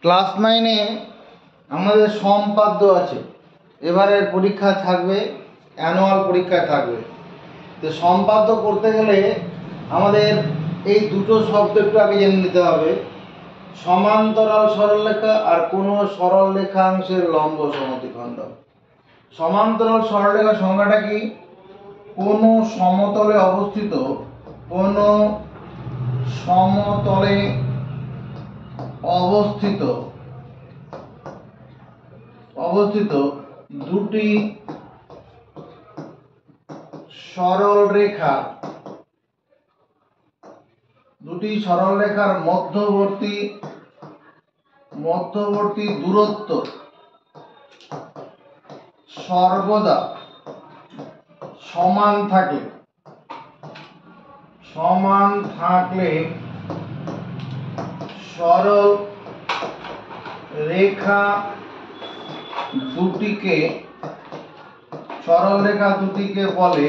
Class 9-এ আমাদের সম্পাদ্য আছে। এবারের পরীক্ষা থাকবে, অ্যানুয়াল পরীক্ষা থাকবে। তো সম্পাদ্য করতে গেলে আমাদের এই দুটো শব্দ একটু আগে জেনে নিতে হবে, সমান্তরাল সরলরেখা আর কোনো সরলরেখাংশের লম্ব সমদ্বিখণ্ড। সমান্তরাল সরলরেখার সংজ্ঞাটা কি? কোনো সমতলে অবস্থিত, কোনো সমতলে অবস্থিত দুটি সরল রেখার মধ্যবর্তী দূরত্ব সর্বদা সমান থাকলে সরল রেখা দুটিকে বলে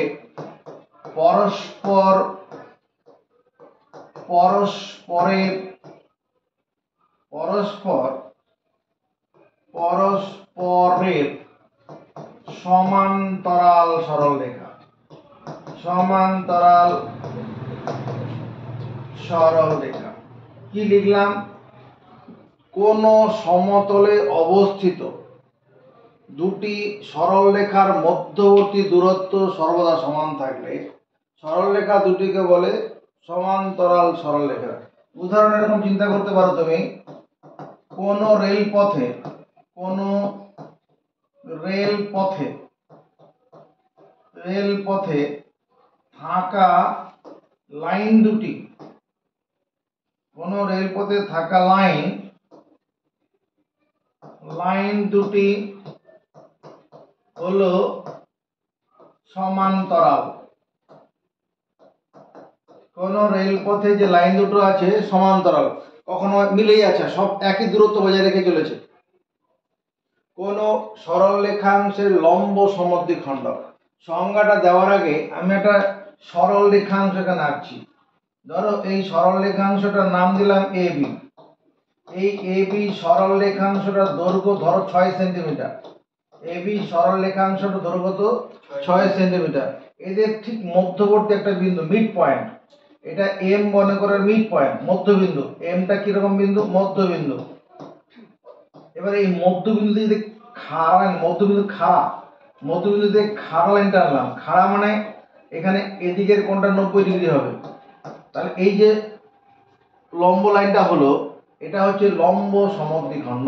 পরস্পরের সমান্তরাল সরলরেখা। কি লিখলাম? কোন সমতলে অবস্থিত দুটি সরলরেখার মধ্যবর্তী দূরত্ব সর্বদা সমান থাকলে সরলরেখা দুটিকে বলে সমান্তরাল সরলরেখা। উদাহরণ এরকম চিন্তা করতে পারো তুমি, কোন রেলপথে থাকা লাইন দুটি হলো সমান্তরাল। কোন রেলপথে যে লাইন দুটো আছে সমান্তরাল, কখনো মিলেই আছে, সব একই দূরত্ব বজায় রেখে চলেছে। কোন সরল রেখাংশের লম্ব সমদ্বিখণ্ড। সংজ্ঞাটা দেওয়ার আগে আমি একটা সরল রেখাংশ এখানে আঁকছি। ধরো এই সরল রেখাংশটার নাম দিলাম এবি। এই এবি সরল রেখাংশটার দৈর্ঘ্য ধরো 6 সেন্টিমিটার। এবি সরল রেখাংশটার দৈর্ঘ্য তো 6 সেন্টিমিটার। এদের ঠিক মধ্যবর্তী একটা বিন্দু, মিড পয়েন্ট, এটা এম মনে করে মিড পয়েন্ট, মধ্যবিন্দু। এমটা কিরকম বিন্দু? মধ্যবিন্দু। এবার এই মধ্যবিন্দুতে যদি মধ্যবিন্দুতে খাড়া লাইনটা আনলাম। খাড়া মানে এখানে এদিকের কোণটা 90 ডিগ্রি হবে। তাহলে এই যে লম্ব লাইনটা হলো, এটা হচ্ছে লম্ব সমদ্বিখণ্ড।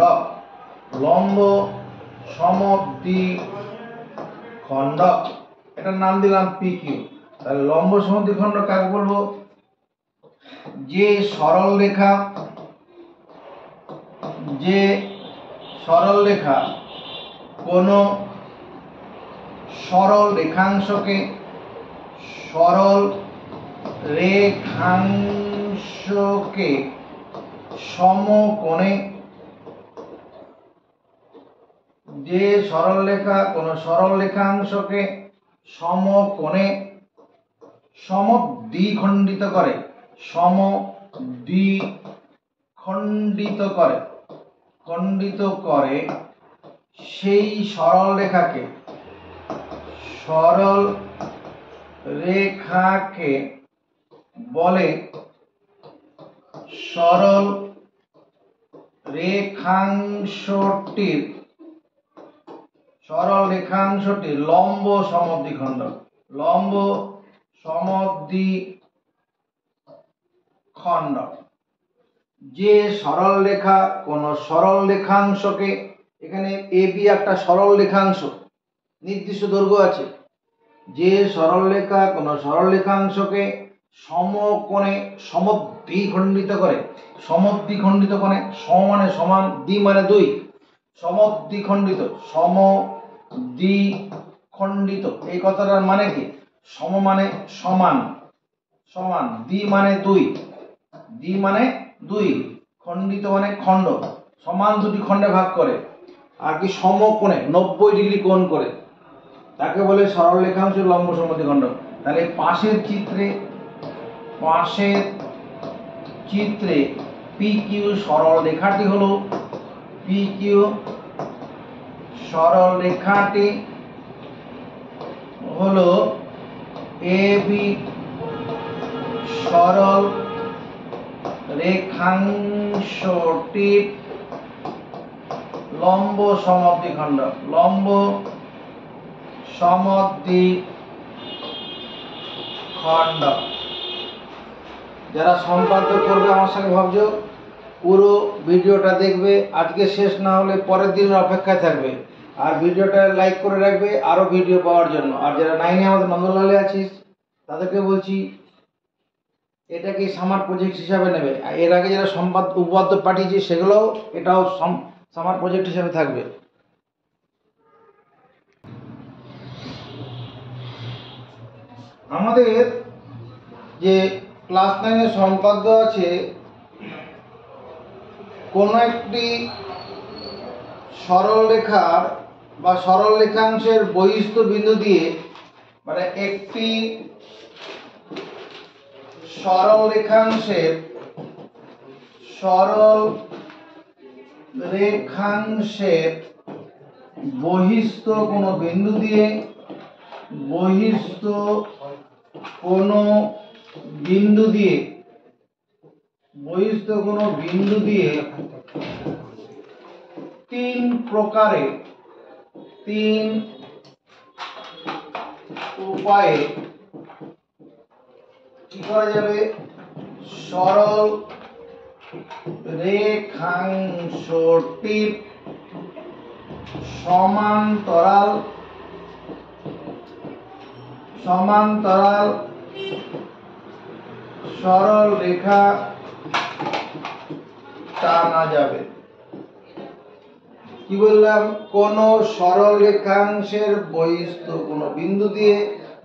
এটার নাম দিলাম PQ। তাহলে লম্ব সমদ্বিখণ্ড কাকে বলবো? যে সরল রেখা কোন সরল রেখাংশকে সমকোণে সমদ্বিখণ্ডিত করে সেই সরল রেখাকে বলে সরল রেখাংশটির লম্ব সমদ্বিখণ্ড। যে সরল রেখা কোন সরল রেখাংশকে, এখানে এবি একটা সরল রেখাংশ, নির্দিষ্ট দৈর্ঘ্য আছে। যে সরল রেখা কোন সরল রেখাংশকে সমকোণে সমদ্বিখণ্ডিত করে। সম মানে সমান, দ্বি মানে দুই, সমদ্বিখণ্ডিত। এই কথাটার মানে কি? সম মানে সমান, দ্বি মানে দুই, খণ্ডিত মানে খণ্ড, সমান দুটি খণ্ডে ভাগ করে, আর কি সমকোণে 90 ডিগ্রি কোণ করে, তাকে বলে সরল রেখাংশের লম্ব সমদ্বিখণ্ড। তাহলে পাশের চিত্রে PQ সরল রেখাটি হলো PQ সরল রেখাটি হলো AB সরল রেখাংশটির লম্ব সমদ্বিখণ্ড। লম্ব সমদ্বিখণ্ড। যারা সম্পাদ্য করবে আমার সঙ্গে ভাবছো, পুরো ভিডিওটা দেখবে, আজকে শেষ না হলে পরের দিনের অপেক্ষায় থাকবে। আর ভিডিওটা লাইক করে রাখবে আরও ভিডিও পাওয়ার জন্য। আর যারা 9-এ আমাদের নন্দলালে আছিস তাদেরকে বলছি এটাকে সামার প্রজেক্ট হিসাবে নেবে। এর আগে যারা উপপাদ্য পাঠিয়েছি সেগুলোও এটাও সামার প্রজেক্ট হিসাবে থাকবে। আমাদের যে ক্লাস 9-এর সম্পাদ্য আছে, কোনো একটি সরল রেখার বা সরল রেখাংশের বহিস্থ বিন্দু দিয়ে, মানে একটি সরল রেখাংশের বহিস্থ কোনো বিন্দু দিয়ে তিন উপায়ে কি করা যাবে? সরল রেখাংশটির সমান্তরাল সরল রেখা টানা যাবে। কি বললাম? কোন সরল রেখাংশের বহিস্থ কোন বিন্দু দিয়ে,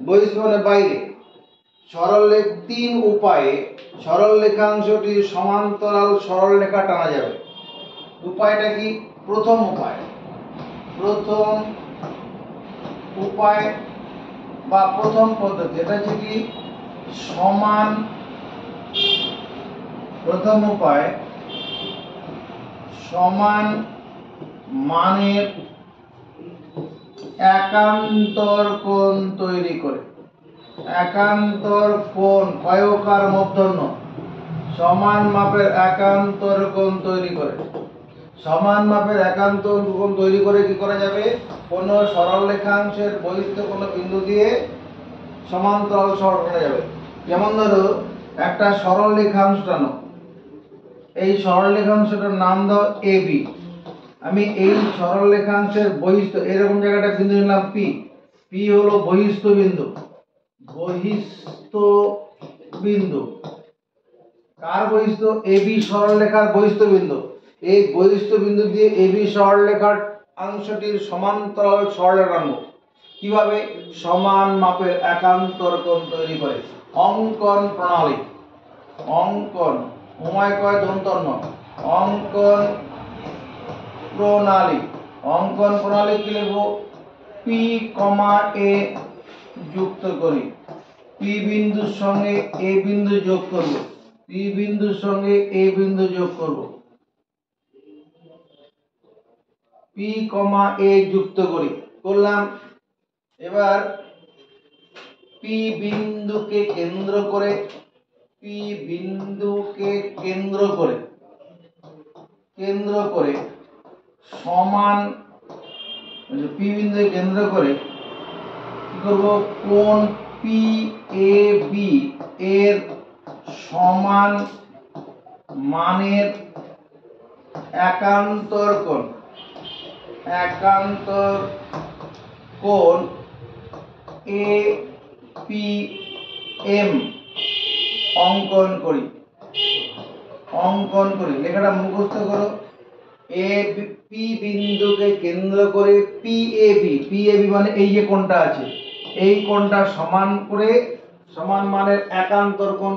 বহিস্থ মানে বাইরে, তিন উপায়ে সরল রেখাংশটির সমান্তরাল সরল রেখা টানা যাবে। উপায়টা কি? প্রথম উপায় বা প্রথম পদ্ধতি, এটা হচ্ছে কি প্রথম উপায় সমান মানের একান্তর কোণ তৈরি করে। একান্তর কোণ কয়কার মূর্ধন্য, সমান মাপের একান্তর কোণ তৈরি করে। সমান মাপের একান্তর কোণ তৈরি করে কি করা যাবে? কোন সরল রেখাংশের বহিস্থ কোনো বিন্দু দিয়ে সমান্তরাল সরল করা যাবে। যেমন ধরো একটা সরল রেখাংশ টানো, এই সরল রেখাংশটার নাম দাও AB। আমি এই সরল রেখাংশের বহিস্থ এরকম জায়গাটা বিন্দু নিলাম P হলো বহিস্থ বিন্দু। কার বহিস্থ? AB সরল রেখার বহিস্থ বিন্দু। এই বহিস্থ বিন্দু দিয়ে AB সরল রেখার অংশটির সমান্তরাল সরল রেখা টানবো। কিভাবে? সমান মাপের একান্তর কোণ তৈরি করে। অঙ্কন প্রণালী, উমায় কয় দন্তন্য, অঙ্কন প্রণালী কি লিখবো? P, A যুক্ত করি। P বিন্দুর সঙ্গে A বিন্দু যোগ করব। P বিন্দুর সঙ্গে A বিন্দু যোগ করব। P, A যুক্ত করি, করলাম। এবার P বিন্দুকে কেন্দ্র করে সমান, P বিন্দুকে কেন্দ্র করে কি করব? কোণ PAB এর সমান মানের একান্তর কোণ APM অঙ্কন করি। লেখাটা মুখস্থ করো। P বিন্দুকে কেন্দ্র করে PAB মানে এই যে কোণটা আছে, এই কোণটা সমান মানের একান্তর কোণ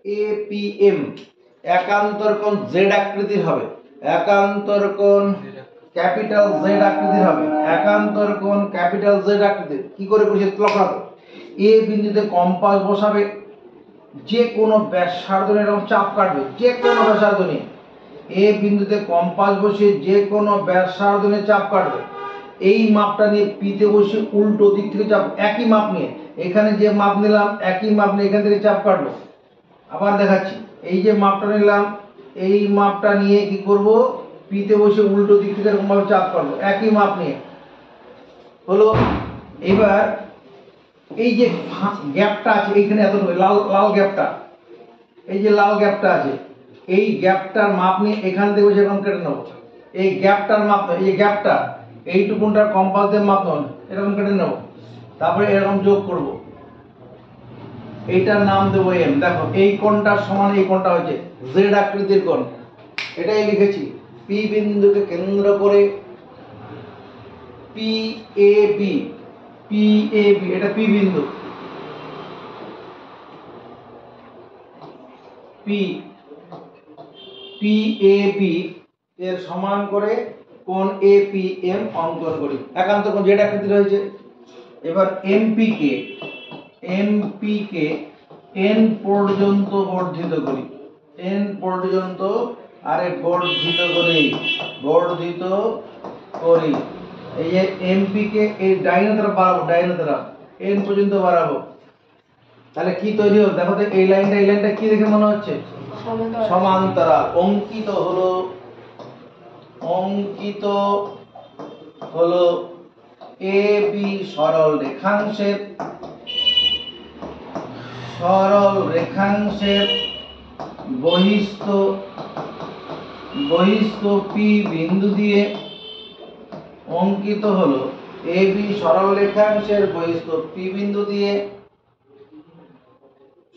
APM। একান্তর কোণ Z আকৃতির হবে। একান্তর কোণ ক্যাপিটাল Z আকৃতির হবে। একান্তর কোণ ক্যাপিটাল Z আকৃতির। কি করে করছে? লক্ষ্য রাখো। A বিন্দুতে কম্পাস বসাবে, যে কোনো ব্যাসার্ধ নিয়ে এরকম চাপ কাটবে, যে কোনো ব্যাসার্ধ নিয়ে এ বিন্দুতে কম্পাস বসিয়ে যে কোনো ব্যাসার্ধ নিয়ে চাপ কাটবে। এই মাপটা নিয়ে পিতে বসে উল্টো দিক থেকে চাপ, একই মাপ নিয়ে এখানে যে মাপ নিলাম একই মাপ নিয়ে এখান থেকে চাপ কাটবো। আবার দেখাচ্ছি, এই যে মাপটা নিলাম এই মাপটা নিয়ে কি করব, পিতে বসে উল্টো দিক থেকে এরকম ভাবে চাপ কাটবো একই মাপ নিয়ে। হলো। এবার এই যে গ্যাপটা আছে এইখানে এতটুকু লাল লাল গ্যাপটা, এই যে লাল গ্যাপটা আছে এই গ্যাপটার মাপ নিয়ে এখান থেকে যেরকম কেটে নেবো। এই গ্যাপটার মাপ, এই যে গ্যাপটা এইটুকুনটার কম্পাস দিয়ে মাপ নেব, এরকম কেটে নেব। তারপরে এরকম যোগ করব, এইটার নাম দেবো এম। দেখো এই কোণটার সমান এই কোণটা হচ্ছে জেড আকৃতির কোণ। এটাই লিখেছি, পি বিন্দুকে কেন্দ্র করে P A B, P A B এটা পি বিন্দু, পি পি এ বি এর সমান করে কোণ এ পি এম অঙ্কন করি। একান্ত কোণ যেটা আকৃতি রয়েছে। এবার এমপি কে এন পর্যন্ত বর্ধিত করি, এন পর্যন্ত আরে বর্ধিত করি। এই যে এমপি কে এই ডাইনে দ্বারা বাড়াবো, ডাইনে দ্বারা এন পর্যন্ত বাড়াবো। তাহলে কি তৈরি হলো দেখো তো, এই লাইনটা কি দেখে মনে হচ্ছে? সমান্তরাল। অঙ্কিত হলো এ বি সরল রেখাংশের বহিস্থ পি বিন্দু দিয়ে, অঙ্কিত হলো এ বি সরল রেখাংশের বহিস্থ পি বিন্দু দিয়ে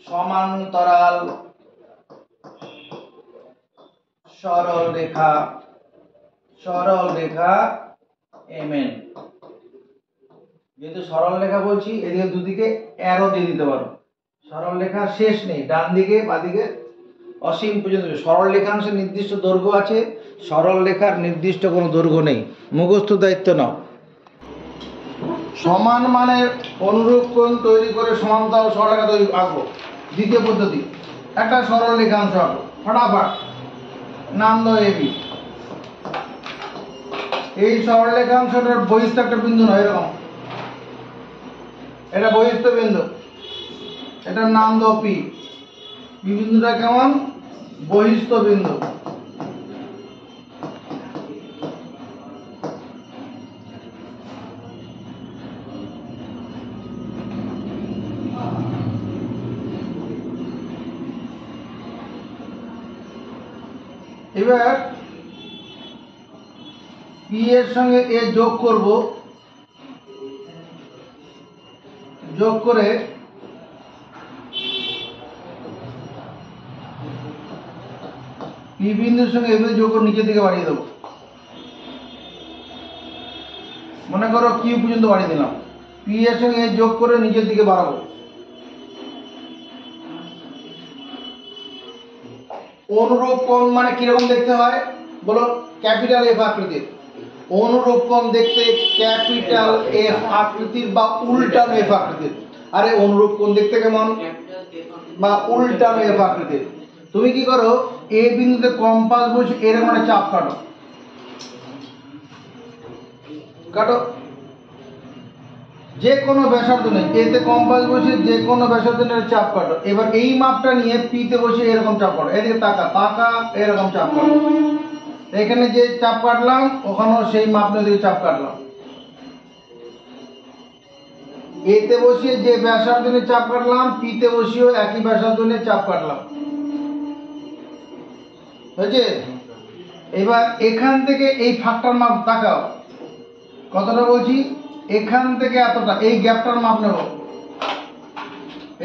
সমান্তরাল সরল রেখা এমএন। যেহেতু সরল রেখা বলছি এদিকে দুদিকে অ্যারো দিয়ে দিতে পারো। সরল রেখার শেষ নেই, ডান দিকে বাদিকে অসীম পর্যন্ত। সরল রেখাংশের নির্দিষ্ট দৈর্ঘ্য আছে, সরল রেখার নির্দিষ্ট কোনো দৈর্ঘ্য নেই। মুখস্থ দায়িত্ব নাও। সমান মানের অনুরূপ কোণ তৈরি করে সমান্তরাল সরলরেখা তৈরি আঁকবো। দ্বিতীয় পদ্ধতি, একটা সরল রেখাংশ আঁকবো ফটাফট, নাম দাও এবি। এই সরল রেখাংশটার বহিস্থ একটা বিন্দু নয়, এরকম এটা বহিস্থ বিন্দু, এটার নাম দাও পি। পি বিন্দুটা কেমন? বহিস্থ বিন্দু। এবার পি এর সঙ্গে এ যোগ করব, যোগ করে পি বিন্দুর সঙ্গে এভাবে যোগ করে নিচের দিকে বাড়িয়ে দেবো। মনে করো কিউ পর্যন্ত বাড়িয়ে দিলাম, পি এর সঙ্গে এ যোগ করে নিচের দিকে বাড়াবো। অনুরূপ কোণ মানে কিরকম দেখতে হয় বলো? ক্যাপিটাল এফ আকৃতির। অনুরূপ কোণ দেখতে ক্যাপিটাল এফ আকৃতির বা উল্টানো এফ আকৃতির। আরে অনুরূপ কোণ দেখতে কেমন? বা উল্টানো এফ আকৃতির। তুমি কি করো, এ বিন্দুতে কম্পাস বসে এরকম একটা চাপ কাটো, যে কোনো ব্যাসার্ধ নেই, এতে কম্পাস বসে যে কোনো ব্যাসার্ধ নিয়ে চাপ কাটো। এবার এই মাপটা নিয়ে পিতে বসে এরকম চাপ কাটো, এদিকে তাকা এরকম চাপ কাটো। এখানে যে চাপ কাটলাম ওখানেও সেই মাপ নিয়ে চাপ কাটলাম। এতে বসিয়ে যে ব্যাসার্ধ নিয়ে চাপ কাটলাম, পিতে বসিয়েও একই ব্যাসার্ধ নিয়ে চাপ কাটলাম। হয়েছে? এবার এখান থেকে এই ফাঁকটার মাপ তাকাও, কতটা বলছি? এখান থেকে এতটা, এই গ্যাপটার মাপ নেব।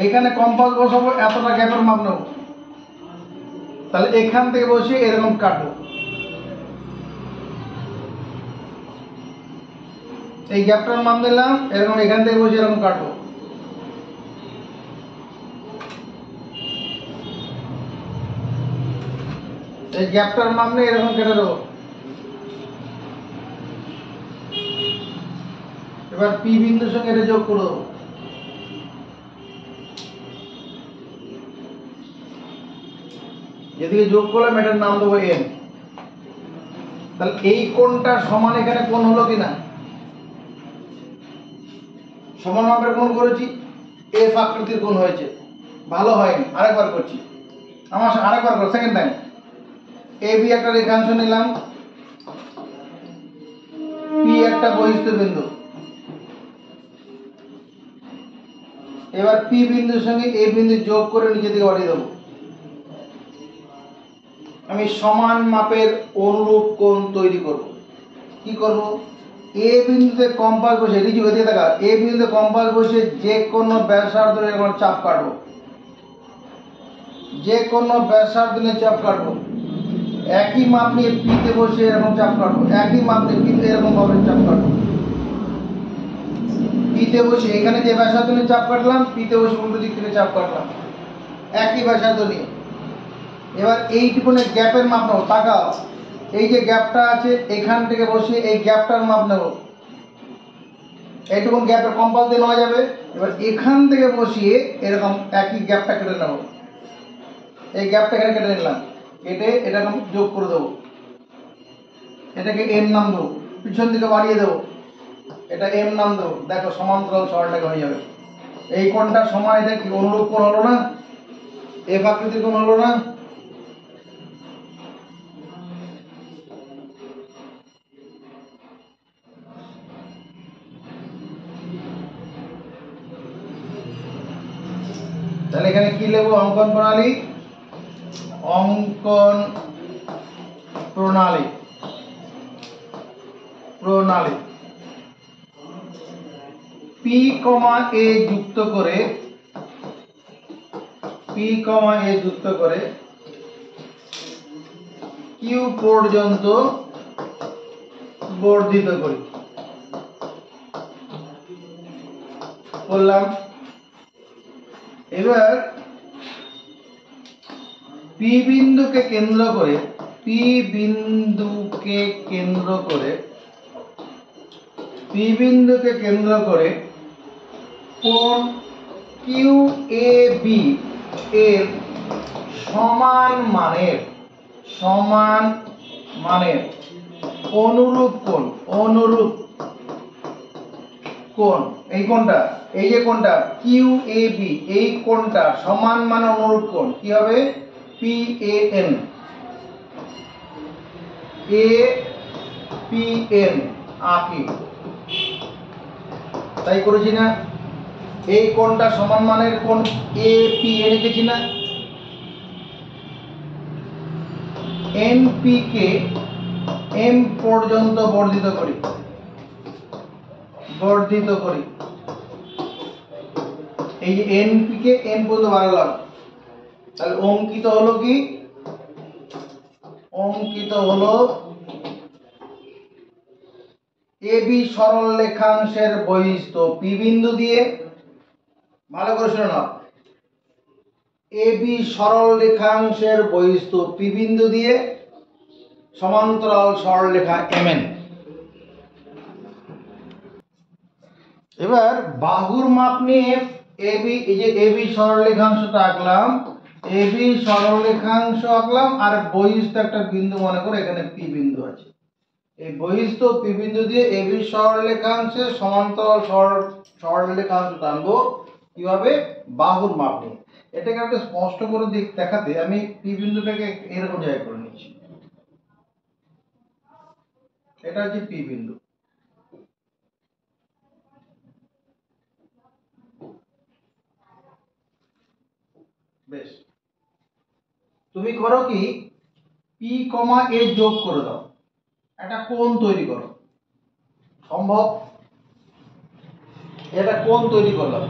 এখানে কম্পাস বসাবো, এতটা গ্যাপের মাপ নেব। তাহলে এখান থেকে বসিয়ে এরকম কাটবো। এই গ্যাপটার মাপ নিলাম, এরকম এখান থেকে বসে এরকম কাটবো। এই গ্যাপটার মাপ নিয়ে এরকম কেটে দেবো। এবার পি বিন্দুর সঙ্গে এটা যোগ করে দেবো। যেদিকে যোগ করলাম এটার নাম দেবো এন। তাহলে এই কোণটার সমান এখানে কোণ হলো কিনা? সমান মাপের কোণ করেছি, এফ আকৃতির কোণ হয়েছে। ভালো হয়নি, আরেকবার করছি। আমার আরেকবার করো, সেকেন্ড টাইম। এ বি একটা রেখাংশ নিলাম, পি একটা বহিস্থ বিন্দু। এবার পি বিন্দুর সঙ্গে এ বিন্দু যোগ করে নিচে দিকে বাড়িয়ে দেবো। আমি সমান মাপের অনুরূপ কোণ তৈরি করব। কি করব? এ বিন্দুতে কম্পাস বসে, রিজু এদিকে দেখা, এ বিন্দুতে কম্পাস বসে যে কোনো ব্যাসার্ধ এরকম চাপ কাটবো, যে কোনো ব্যাসার্ধ নিয়ে চাপ কাটবো। একই মাপ নিয়ে পিতে বসে এরকম চাপ কাটবো, একই মাপ নিয়ে পিতে এরকম ভাবে চাপ কাটবো। পিতে বসে এখানে যে ব্যাসার্ধ নিয়ে চাপ কাটলাম, পিতে বসে উল্টো দিক থেকে চাপ কাটলাম, একই ব্যাসার্ধ নিয়ে। এবার এইটুকুনে গ্যাপের মাপ নেবো, তাকাও, এই যে গ্যাপটা আছে এখান থেকে বসে এই গ্যাপটার মাপ নেব। এইটুকুন গ্যাপের কম্পাস দিয়ে নেওয়া যাবে। এবার এখান থেকে বসিয়ে এরকম একই গ্যাপটা কেটে নেব। এই গ্যাপটা এখানে কেটে নিলাম, কেটে এটা যোগ করে দেবো। এটাকে এম নাম দেবো, পিছন দিকে বাড়িয়ে দেবো, এটা এম নাম দেবো। দেখো সমান্তরাল সরলরেখা হয়ে যাবে। এই কোণটা সমান, এটা কি অনুরূপ কোণ হলো না? এফ আকৃতির কোণ হলো না? তাহলে এখানে কি লিখবো? অঙ্কন প্রণালী, অঙ্কন প্রণালী, প্রণালী পি কমা এ যুক্ত করে, পি কমা এ যুক্ত করে কিউ পর্যন্ত বর্ধিত করি। বললাম এবার পি বিন্দুকে কেন্দ্র করে, পি বিন্দুকে কেন্দ্র করে, পি বিন্দুকে কেন্দ্র করে কোণ কিউ এ বি এর সমান মানের, সমান মানের অনুরূপ কোণ, অনুরূপ কোণ, এই কোণটা, এই যে কোণটা কিউ এ বি, এই কোণটা সমান মানের অনুরূপ কোণ কি হবে? P A N, A P N আঁকি। তাই করেছি না? এই কোণটা সমান মানের কোণ এ পি এ লিখেছি না? এন পি কে এম পর্যন্ত বর্ধিত করি, বর্ধিত করি। এই যে এন পি কে এম পর্যন্ত বাড়ালাম, তাহলে অঙ্কিত হলো কি? অঙ্কিত হলো এ বি সরল রেখাংশের বহিস্থ পি বিন্দু দিয়ে, ভালো করে শুনে নাও, এ বি সরল রেখাংশের বহিস্থ পি বিন্দু দিয়ে সমান্তরাল সরলরেখা এমএন। এবার বাহুর মাপ নিয়ে এ বি, এই যে এ বি সরলরেখাংশটা আঁকলাম, এ বি সরলরেখাংশ আঁকলাম, আর বহিস্থ একটা বিন্দু মনে করে এখানে পি বিন্দু আছে। এই বহিস্থ পি বিন্দু দিয়ে এ বি সরলরেখাংশের সমান্তরাল সরলরেখাংশ টানবো। কিভাবে? বাহুর মাপ নিয়ে। এটাকে একটা স্পষ্ট করে দেখাতে আমি পি বিন্দুটাকে এরকম জায়গায় করে নিচ্ছি। এটা হচ্ছে পি বিন্দু। বেশ, তুমি করো কি, পি কমা এ যোগ করে দাও, একটা কোণ তৈরি করো। সম্ভব? এটা কোণ তৈরি করলাম,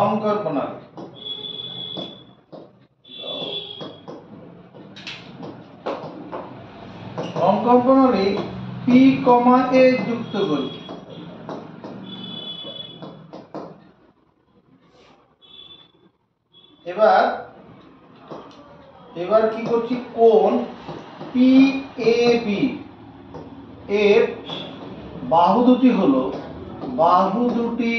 অঙ্কন প্রণালী, অঙ্কন প্রণালী পি কমা এ যুক্ত করি। এবার এবার কি করছি? কোণ পি এ বি এর বাহু দুটি হলো, বাহু দুটি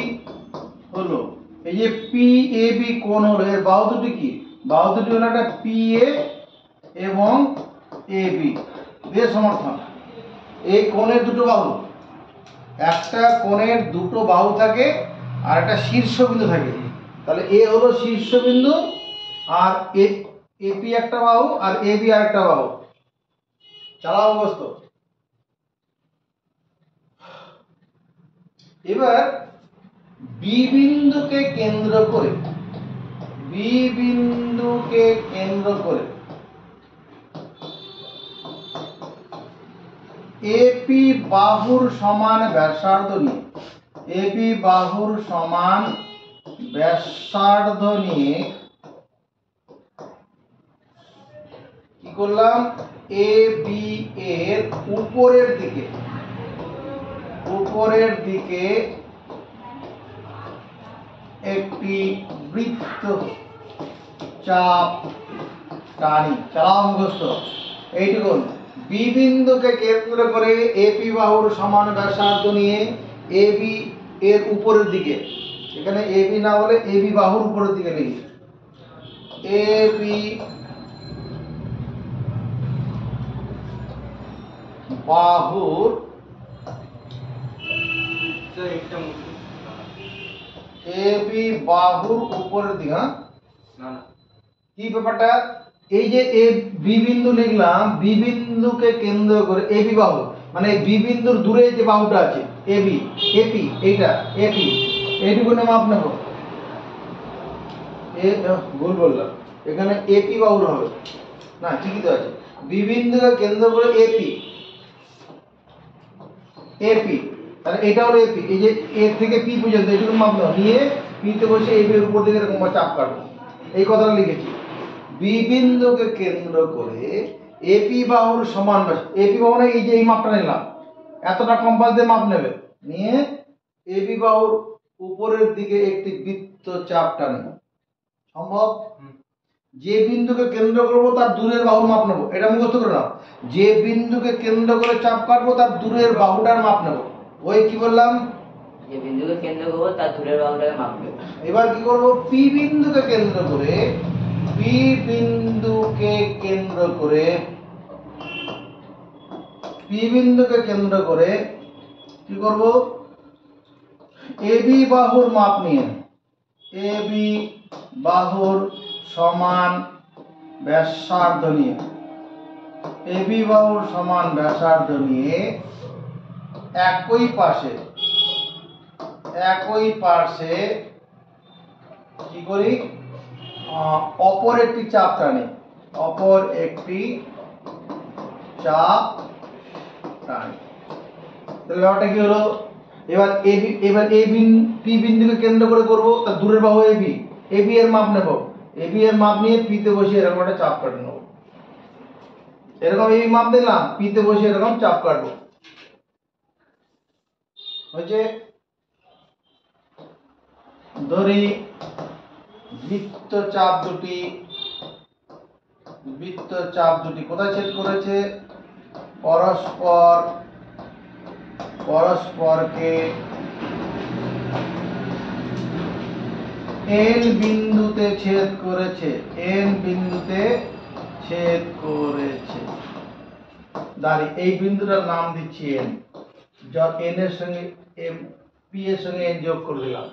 হলো, এই যে পি এ বি কোণ হলো, এর বাহু দুটি কি? বাহু দুটি হলো একটা পি এ এবং এবি দিয়ে সমর্থন। এই কোণের দুটো বাহু, একটা কোণের দুটো বাহু থাকে আর একটা শীর্ষবিন্দু থাকে। তাহলে এ হলো শীর্ষবিন্দু আর এপি একটা বাহু আর এবি আর একটা বাহু। চালাও অবস্থ। এবার বি বিন্দুকে কেন্দ্র করে এপি বাহুর সমান ব্যাসার্ধ নিয়ে কি করলাম, এ বি এর উপরের দিকে একটি বৃত্ত চাপ টানি। চালাও মুখস্থ। এইটুকু বি বিন্দুকে কেন্দ্র করে এপি বাহুর সমান ব্যাসার্ধ নিয়ে এবি এর উপরের দিকে, এখানে এবি না বলে এবি বাহুর উপরের দিকে লিখি, এবি বাহুর উপরের দিকে। হ্যাঁ, কি ব্যাপারটা, এই যে এ বি বিন্দু লিখলাম, বি বিন্দুকে কেন্দ্র করে এবি বাহু, মানে বি বিন্দুর দূরে যে বাহুটা আছে এপি এইটা এপি, এইটুকু মাপ নেব। ভুল বললাম, এখানে এপি বাহুর হবে না, ঠিকই তো আছে। বি বিন্দুকে কেন্দ্র করে এপি, তাহলে এটা হলো এপি। এই যে এ থেকে পি পর্যন্ত এইটুকু মাপ নেব, নিয়ে পিতে বসে এবি এর উপর দিকে এরকম চাপ কাটবো। এই কথাটা লিখেছি। বি বিন্দুকে কেন্দ্র করে এপি বাহুর সমান এপি বাহু এই যে এই মাপটা নিলাম, এতটা কম্পাস দিয়ে মাপ নেবে, নিয়ে এবি বাহুর উপরের দিকে একটি বৃত্ত চাপ টানব। সম্ভব? যে বিন্দুকে কেন্দ্র করব তার দূরের বাহুর মাপ নেব, এটা মুখস্থ করে নাও। যে বিন্দুকে কেন্দ্র করে চাপ কাটবো তার দূরের বাহুটার মাপ নেব। ওই কি বললাম, যে বিন্দুকে কেন্দ্র করব তার দূরের বাহুটাকে মাপ নেব। এবার কি করব, পি বিন্দুকে কেন্দ্র করে পি বিন্দুকে কেন্দ্র করে কি করব, এবি বাহুর মাপ নিয়ে এবি বাহুর সমান ব্যাসার্ধ নিয়ে একই পাশে কি করি, অপর একটি চাপ টানি। তাহলে ব্যাপারটা কি হলো, এবার পি বিন্দুকে কেন্দ্র করে করব, তার দূরের বাহু এবি এর মাপ নেব, এবি এর মাপ নিয়ে পিতে বসিয়ে এরকম একটা চাপ কাটে নেব। এরকম এই মাপ দিলাম, পিতে বসিয়ে এরকম চাপ কাটবো। হচ্ছে ধরি বৃত্ত চাপ দুটি কোথায় ছেদ করেছে, পরস্পরকে এন বিন্দুতে ছেদ করেছে। দাঁড়ি এই বিন্দুটার নাম দিচ্ছি এন, যা এন এর সঙ্গে পি এর সঙ্গে এন যোগ করে দিলাম।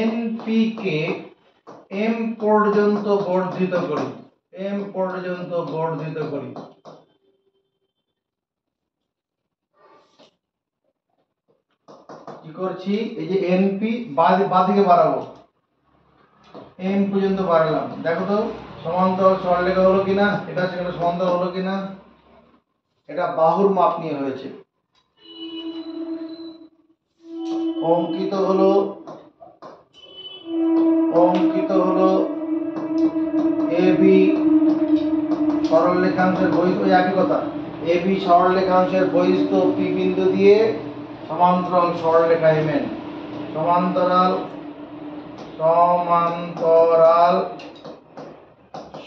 এনপি কে এম পর্যন্ত বর্ধিত করি। কি করছি, এই যে এনপি বাঁদিকে বাড়াবো, এম পর্যন্ত বাড়ালাম। দেখো তো সমান্তরাল সরলরেখা হলো কিনা, এটা সেখানে সমান্তরাল হলো কিনা। এটা বাহুর মাপ নিয়ে হয়েছে। অঙ্কিত হলো এবি সরলরেখাংশের বহিঃস্থ, একই কথা, এবি সরলরেখাংশের বহিঃস্থ পি বিন্দু দিয়ে সমান্তরাল সরলরেখা এমএন, সমান্তরাল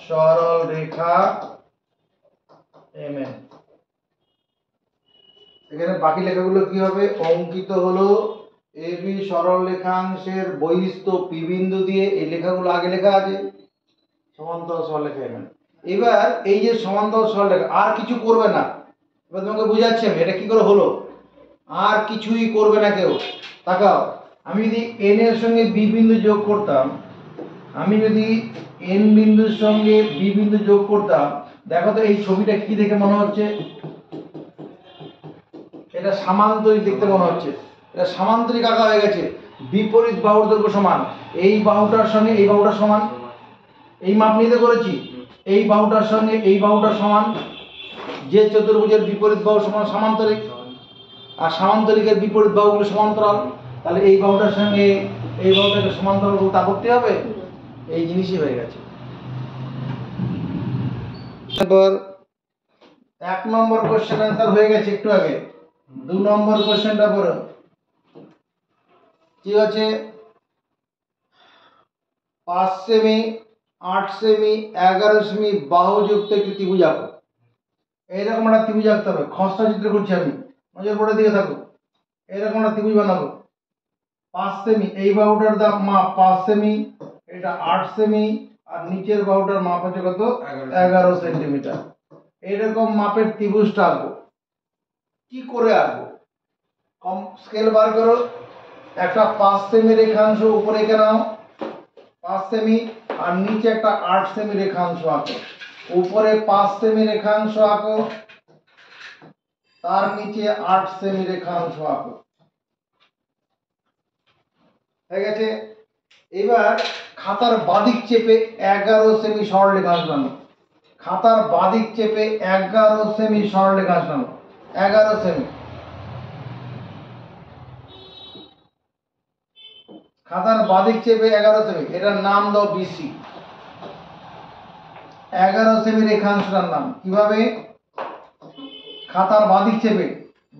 সরলরেখা এমএন। এখানে বাকি লেখাগুলো কি হবে, অঙ্কিত হলো এবি সরল রেখাংশের বহিস্থ পি বিন্দু দিয়ে এই লেখাগুলো আগে লেখা আছে, সমান্তরাল সরলরেখা এখানে। এবার এই যে সমান্তরাল সরলরেখা আর কিছু করবে না, এবার তোমাকে বুঝাচ্ছি আমি এটা কি করে হলো। আর কিছুই করবে না কেউ। তাকাও, আমি যদি এন এর সঙ্গে বি বিন্দু যোগ করতাম, আমি যদি এন বিন্দুর সঙ্গে বি বিন্দু যোগ করতাম, দেখো তো এই ছবিটা কি দেখে মনে হচ্ছে? এটা সামান্তরিক দেখতে মনে হচ্ছে। এটা সামান্তরিক আঁকা হয়ে গেছে, বিপরীত বাহুর দৈর্ঘ্য সমান। এই বাহুটার সঙ্গে এই বাহুটা সমান, এই মাপ নিতে করেছি। এই বাহুটার সঙ্গে এই বাহুটা সমান, যে চতুর্ভুজের বিপরীত বাহু সমান সামান্তরিক, আর সামান্তরিকের বিপরীত বাহুগুলো সমান্তরাল। তাহলে এই বাহুটার সঙ্গে এই বাহুটাকে সমান্তরাল তা করতে হবে, এই জিনিসই হয়ে গেছে। এবার 1 নম্বর কোশ্চেন অ্যান্সার হয়ে গেছে একটু আগে। 2 নম্বর কোশ্চেনটা পড়ো। কি আছে? 5 সেমি 8 সেমি 11 সেমি বাহুযুক্ত একটি ত্রিভুজ আঁকো। এইরকম একটা ত্রিভুজ আঁকতে হবে, খসড়া চিত্র করছি আমি, নজর পড়ে দিকে থাকো। এরকম একটা ত্রিভুজ বানাবো। 5 সেমি, এই বাহুটার মাপ 5 সেমি, এটা 8 সেমি, আর নিচের বাহুটার মাপ হচ্ছে কত? 11 সেন্টিমিটার। এইরকম মাপের ত্রিভুজটা আঁকবো। কি করে আঁকবো? কম স্কেল বার করো। একটা 5 সেমি রেখাংশ উপরে এঁকে নাও, 5 সেমি, আর নিচে একটা 8 সেমি রেখাংশ আঁকো। উপরে 5 সেমি রেখাংশ আঁকো, তার নিচে 8 সেমি রেখাংশ আঁকো। হয়ে গেছে। এবার খাতার বাদিক চেপে 11 সেমি সরলরেখাংশ আনো। খাতার বাদিক চেপে 11 সেমি সরলরেখাংশ আনো। 11 সেমি। খাতার বাদিক চেপে 11 সেমি, এটার নাম দাও বিসি। 11 সেমি রেখাংশটার নাম কিভাবে? খাতার বাদিক চেপে,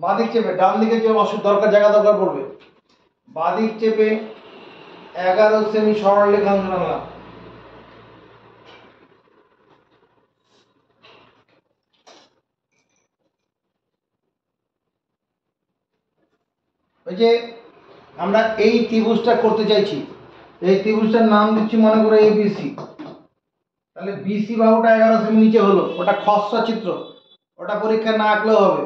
বাদিক চেপে ডান দিকে যে দরকার জায়গা দরকার পড়বে, বাদিক চেপে 11 সেমি সরলরেখাংশ আনলাম। ওই যে আমরা এই ত্রিভুজটা করতে চাইছি, এই ত্রিভুজটার নাম দিচ্ছি মনে করে এবিসি। তাহলে বিসি বাহুটা 11 সেমি নিচে হলো, ওটা খসড়া চিত্র, ওটা পরীক্ষা না আঁকলেও হবে,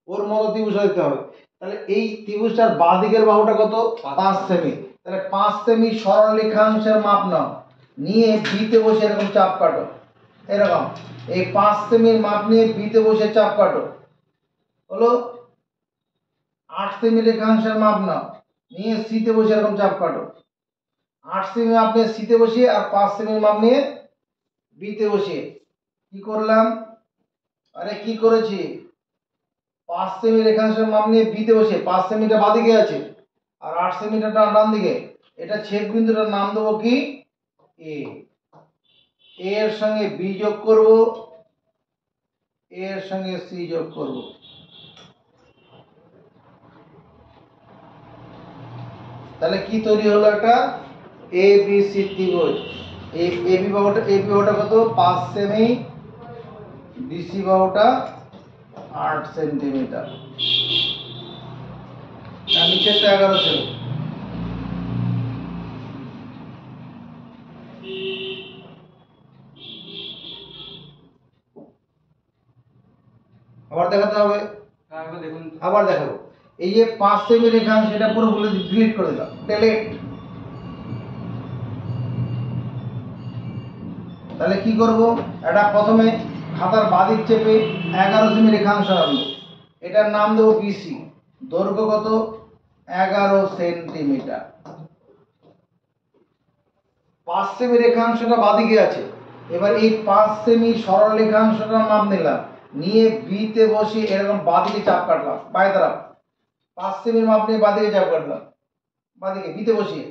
ওর মতো ত্রিভুজ দিতে হবে। তাহলে এই ত্রিভুজটার বাঁ দিকের বাহুটা কত? 5 সেমি। তাহলে 5 সেমি সরলরেখাংশের মাপ নাও, নিয়ে বিতে বসে এরকম চাপ কাটো। এরকম এই 5 সেমির মাপ নিয়ে বিতে বসে চাপ কাটো। হলো। 8 সেমি রেখাংশের মাপ নাও, নিয়ে সিতে বসে এরকম চাপ কাটো। 8 সেমি মাপ নিয়ে সিতে বসিয়ে, আর 5 সেমি মাপ নিয়ে বিতে বসিয়ে কি করলাম? আরে কি করেছি? 5 সেমি রেখাংশের মাপ নিয়ে বিতে বসে, 5 সেমিটা বাঁদিকে আছে আর 8 সেমিটা ডান দিকে, এটা ছেদ বিন্দুটার নাম দেবো কি? এ। এর সঙ্গে বি যোগ করব, এর সঙ্গে সি যোগ করব। তাহলে কি তৈরি হলো? একটা এ বি সি ত্রিভুজ। এই এবি বাহুটা কত? 5 সেমি, বিসি বাহুটা 8 সেন্টিমিটার, আর নিচেরটা 11 সেমি। আবার দেখাতে হবে? দেখুন, আবার দেখাবো। এই যে 5 সেমি রেখাংশ, এটা পুরো বলে ডিলিট করে দিলাম, ডিলিট। তাহলে কি করব? এটা প্রথমে খাতার বাদিক চেপে 11 সেমি রেখাংশ আনবো, এটার নাম দেবো বিসি। দৈর্ঘ্য কত? 11 সেন্টিমিটার। 5 সেমি রেখাংশটা বাদিকে আছে, এবার এই 5 সেমি সরল রেখাংশটার মাপ নিলাম, নিয়ে বিতে বসে এরকম বাদিকে চাপ কাটলাম। বাই দ্বারা 5 সেমির মাপ নিয়ে বাদিকে চাপ কাটলাম, বাদিকে বিতে বসিয়ে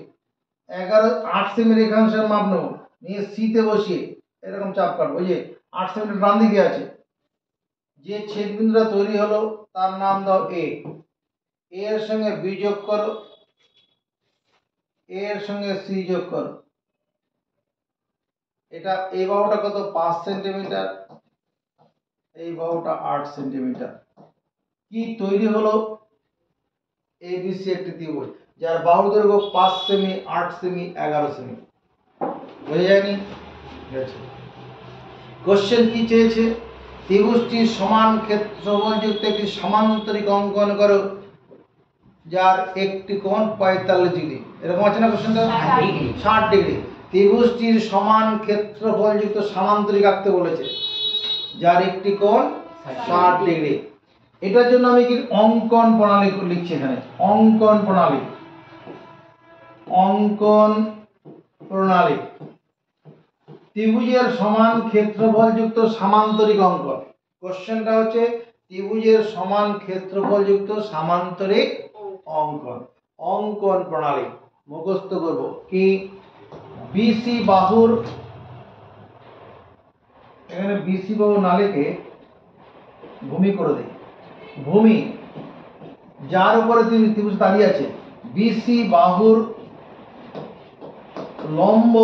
8 সেমি রেখাংশের মাপ নেব, নিয়ে সিতে বসিয়ে এরকম চাপ কাটবো। ওই যে 8 সেমিটার ডান দিকে আছে, যে ছেদ বিন্দুটা তৈরি হলো তার নাম দাও এ। এর সঙ্গে বি যোগ করো, এর সঙ্গে সি যোগ করো। এটা এই বাহুটা কত? 5 সেন্টিমিটার, এই বাহুটা 8 সেন্টিমিটার। কি তৈরি হলো? ABC একটি ত্রিভুজ যার বাহুর দৈর্ঘ্য 5 সেমি, 8 সেমি, 11 সেমি। বোঝা যায়নি? কোশ্চেন কি চেয়েছে? ত্রিভুজটির সমান ক্ষেত্রফলযুক্ত একটি সমান্তরিক অঙ্কন করো যার একটি কোণ 45 ডিগ্রি। এরকম আছে না কোশ্চেনটা? 60 ডিগ্রি। ত্রিভুজটির সমান ক্ষেত্রফলযুক্ত সমান্তরিক আঁকতে বলেছে যার একটি কোণ 60 ডিগ্রি। এটার জন্য আমি কি অঙ্কন প্রণালী লিখছি এখানে, অঙ্কন প্রণালী, অঙ্কন প্রণালী। ত্রিভুজের সমান ক্ষেত্রফলযুক্ত সামান্তরিক অঙ্কন। কোশ্চেনটা হচ্ছে ত্রিভুজের সমান ক্ষেত্রফলযুক্ত সামান্তরিক অঙ্কন। অঙ্কন প্রণালী মুখস্থ করব কি? বিসি বাহুর, এখানে বিসি বাহু না লিখে ভূমি করে দেই। ভূমি যার উপরে ত্রিভুজ দাঁড়িয়ে আছে, বিসি বাহুর লম্ব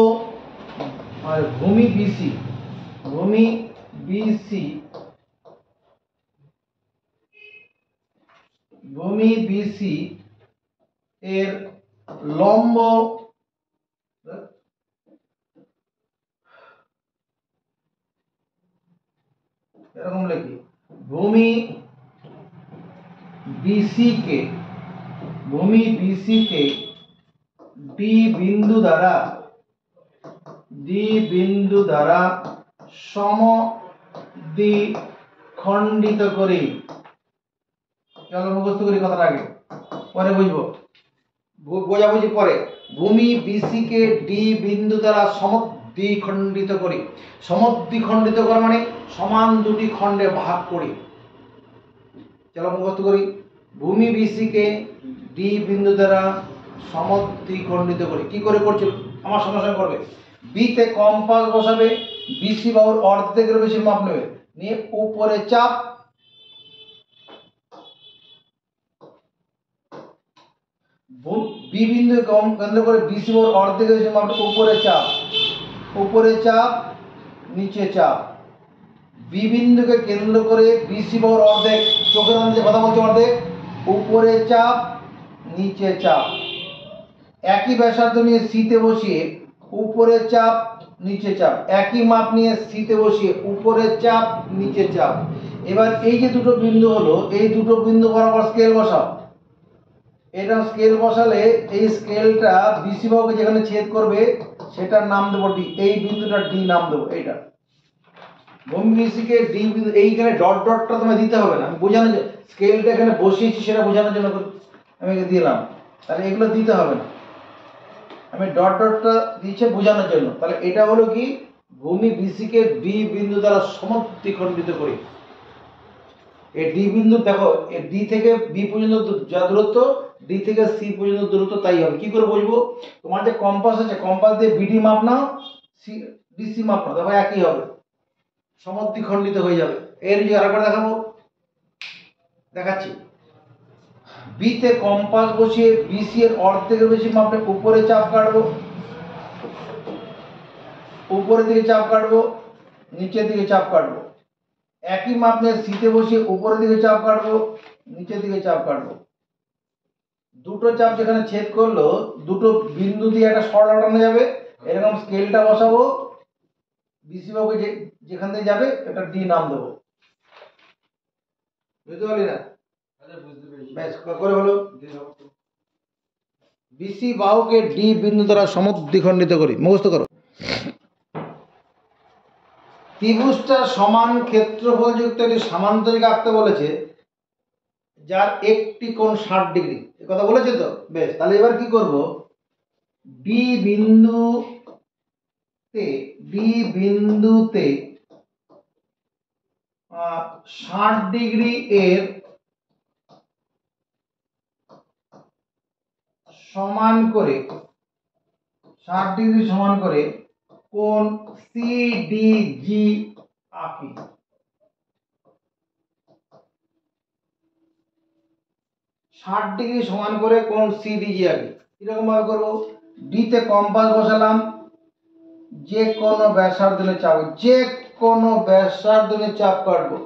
আর ভূমি বিসি, ভূমি বিসি, ভূমি বিসি এর লম্ব এরকম লিখি, ভূমি বিসি কে, ভূমি বিসি কে ডি বিন্দু দ্বারা, ডি বিন্দু দ্বারা সমদ্বিখণ্ডিত করি। চলো মুখস্থ করি কথাটা আগে, পরে বুঝবো, বোঝাবুঝি পরে। ভূমি বিসি কে ডি বিন্দু দ্বারা সমদ্বিখণ্ডিত করি। সমদ্বিখণ্ডিত করা মানে সমান দুটি খণ্ডে ভাগ করি। চলো মুখস্থ করি। ভূমি বিসি কে ডি বিন্দু দ্বারা সমদ্বিখণ্ডিত করি। কি করে করছিল? আমার সঙ্গে সঙ্গে করবে। বিতে কম্পাস বসাবে, বিসি বাহুর অর্ধেকের বেশি মাপ নেবে, নিয়ে উপরে চাপ, বি বিন্দু কেন্দ্র করে বিসি বাহুর অর্ধেকের বেশি মাপ, উপরে চাপ, উপরে চাপ, নিচে চাপ। বি বিন্দুকে কেন্দ্র করে বিসি বাহুর অর্ধেক, চোখের মধ্যে কথা বলছে অর্ধেক, উপরে চাপ, নিচে চাপ। একই ব্যাসার্ধ নিয়ে সিতে বসিয়ে উপরে চাপ, নিচে চাপ। একই মাপ নিয়ে সিতে বসিয়ে উপরে চাপ, নিচে চাপ। এবার এই যে দুটো বিন্দু হলো, এই দুটো বিন্দু বরাবর স্কেল বসাও। এটা স্কেল বসালে এই স্কেলটা বিসি বাহুকে যেখানে ছেদ করবে সেটার নাম দেবো ডি। এই বিন্দুটা ডি নাম দেবো। এইটা ভূমি বিসি কে ডি বিন্দু, এইখানে ডট ডটটা তোমায় দিতে হবে না, আমি বোঝানোর জন্য স্কেলটা এখানে বসিয়েছি সেটা বোঝানোর জন্য আমি দিলাম, তাহলে এগুলো দিতে হবে না, আমি ডট ডটটা দিচ্ছে বোঝানোর জন্য। তাহলে এটা হলো কি? ভূমি বিসি কে ডি বিন্দু দ্বারা সমদ্বিখণ্ডিত করি। এই ডি বিন্দু দেখো, এই ডি থেকে বি পর্যন্ত যা দূরত্ব, ডি থেকে সি পর্যন্ত দূরত্ব তাই হবে। কি করে বুঝবো? তোমার যে কম্পাস আছে, কম্পাস দিয়ে বিডি মাপ নাও, সি ডিসি মাপ নাও, দেখো একই হবে, সমদ্বিখণ্ডিত হয়ে যাবে। এর যে আরেকবার দেখাবো, দেখাচ্ছি। বিতে কম্পাস বসিয়ে বিসি এর অর্ধেকের বেশি মাপে উপরে চাপ কাটবো, উপরের দিকে চাপ কাটবো, নিচের দিকে চাপ কাটবো। একই মাপ নিয়ে সিতে বসিয়ে উপরের দিকে চাপ কাটবো, নিচের দিকে চাপ কাটবো। দুটো চাপ যেখানে ছেদ করলো, দুটো বিন্দু দিয়ে একটা সরলা টানা যাবে। এরকম স্কেলটা বসাবো, বিসি বাহুকে যেখান দিয়ে যাবে এটা ডি নাম দেবো। বুঝতে পারলি না? ব্যাস করে হলো। বিসি বাহুকে ডি বিন্দু দ্বারা সমদ্বিখণ্ডিত করি। মুখস্থ করো। ত্রিভুজটা সমান ক্ষেত্রফলযুক্ত একটি সামান্তরিক আঁকতে বলেছে যার একটি কোণ 60 ডিগ্রি। এ কথা বলেছে তো? বেশ, তাহলে এবার কি করব? বি বিন্দুতে 60 ডিগ্রি এর সমান করে, 60 ডিগ্রি সমান করে কোণ সিডিজি আঁকি। ষাট ডিগ্রি সমান করে কোণ সিডিজি আঁকি। কিরকম ভাবে করবো? ডিতে কম্পাস বসালাম, যে কোনো ব্যাসার্ধ নিয়ে চাপ, যে কোনো ব্যাসার্ধ নিয়ে চাপ কাটবো।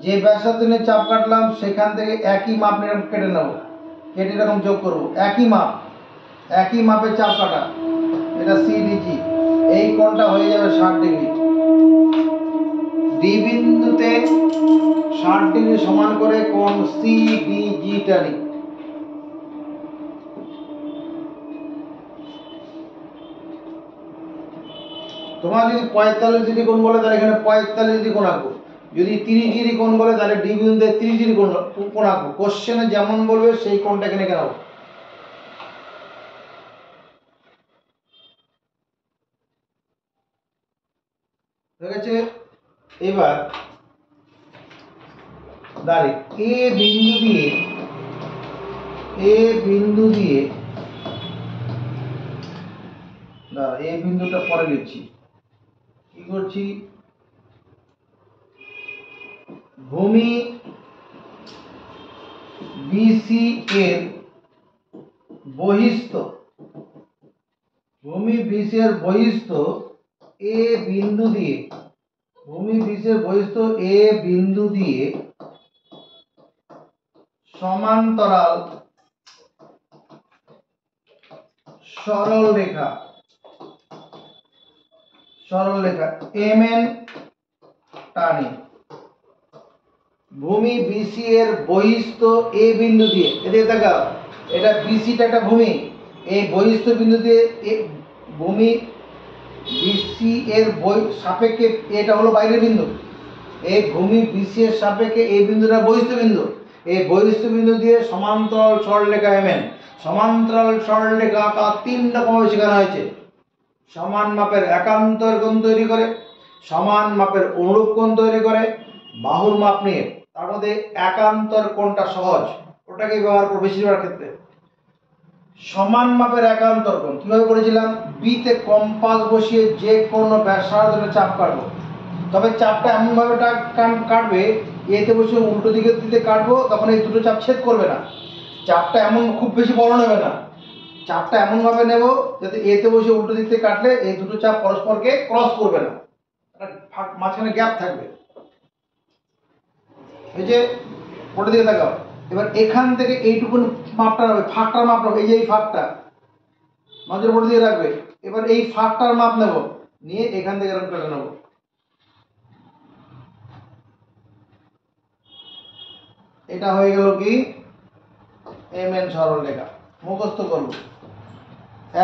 যে ব্যাসার্ধ নিয়ে চাপ কাটলাম সেখান থেকে একই মাপ নিয়ে কেটে নেব। কেটে এরকম যোগ করব, একই মাপের চাপ কাটা, এটা সিডিজি, এই কোণটা হয়ে যাবে 60 ডিগ্রি। ডি বিন্দুতে 60 ডিগ্রি সমান করে কোণ সিডিজিটা নিই। তোমার যদি 45 ডিগ্রি কোণ বলে তাহলে এখানে 45 ডিগ্রি কোণ আঁকবো, যদি 30 ডিগ্রি কোণ বলে তাহলে ডি বিন্দুতে 30 ডিগ্রি কোণ আঁকবো। কোশ্চেনে যেমন বলবে সেই কোণটা এখানে কেনাবো। ঠিক আছে, এবার দাঁড়ি এ বিন্দু দিয়ে দাঁড়া, এই বিন্দুটা পরে লিখছি। কি করছি, ভূমি বিসি এর বহিস্থ, ভূমি বিসি এর বহিস্থ এ বিন্দু দিয়ে, ভূমি বিসি এর বহিস্থ এ বিন্দু দিয়ে সমান্তরাল সরল রেখা এমএন টানি। ভূমি বিসি এর বহিস্থ এ বিন্দু দিয়ে, এদিকে তাকাও, এটা বিসিটা একটা ভূমি, এই বহিস্থ বিন্দু দিয়ে ভূমি বিসি এর সাপেক্ষে, এটা হলো বাইরের বিন্দু, এই ভূমি বিসি এর সাপেক্ষে এই বিন্দুটা বহিস্থ বিন্দু, এই বহিস্থ বিন্দু দিয়ে সমান্তরাল সরলরেখা এমএন। সমান্তরাল সরলরেখা আঁকা 3 রকম শেখানো হয়েছে। সমান মাপের একান্তর কোণ তৈরি করে, সমান মাপের অনুরূপ কোণ তৈরি করে, বাহুর মাপ নিয়ে। তার মধ্যে একান্তর কোণটা সহজ, ওটাকে ব্যবহার করব বেশিরভাগ ক্ষেত্রে। সমান মাপের একান্তর কোণ কিভাবে করেছিলাম, বিতে কম্পাস বসিয়ে যে কোনো ব্যাসার্ধ চাপ কাটবো, তবে চাপটা এমন ভাবে কাটবে, এতে বসে উল্টো দিকে কাটবো, তখন এই দুটো চাপ ছেদ করবে না। চাপটা এমন খুব বেশি বড় নেবে না, চাপটা এমন ভাবে নেব যাতে এতে বসে উল্টো দিক থেকে কাটলে এই দুটো চাপ পরস্পরকে ক্রস করবে না, মাঝখানে গ্যাপ থাকবে। এই যে ওটা দিকে তাকাও, এবার এখান থেকে এইটুকু মাপটা নেবে, ফাঁকটার মাপ নেবে, এই যে এই ফাঁকটা মাঝের উপর দিয়ে রাখবে। এবার এই ফাঁকটার মাপ নেব, নিয়ে এখান থেকে এরকম কেটে নেব। এটা হয়ে গেল কি এমএন সরল রেখা। মুখস্থ করব,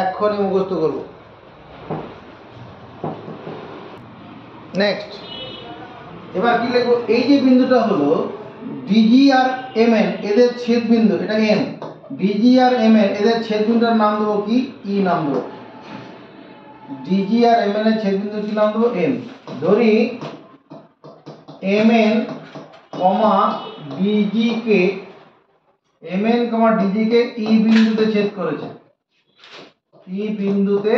এক্ষুনি মুখস্থ করব। নেক্সট, এবার কি লিখবো, এই যে বিন্দুটা হলো ডিজি আর এমএন, এদের ছেদ বিন্দু, এটা এম। ডিজি আর এমএন এদের ছেদ বিন্দুর নাম দেবো কি, ই নাম দেবো। ডিজি আর এমএন এর ছেদ বিন্দু কি নাম দেবো, এম। ধরি এমএন কমা ডিজি কে, এমএন কমা ডিজি কে ই বিন্দুতে ছেদ করেছে, ই বিন্দুতে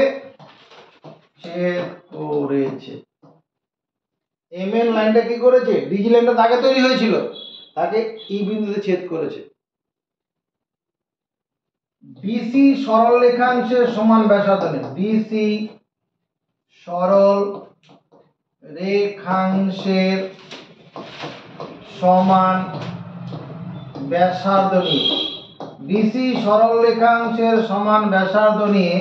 ছেদ করেছে। এমএন লাইনটা কি করেছে, ডিজি লাইনটা তাকে তৈরি হয়েছিল, তাকে ই বিন্দুতে ছেদ করেছে। বিসি সরল রেখাংশের সমান ব্যাসার্ধ নেই, বিসি সরল রেখাংশের সমান ব্যাসার্ধ নিয়ে, বিসি সরল রেখাংশের সমান ব্যাসার্ধ নিয়ে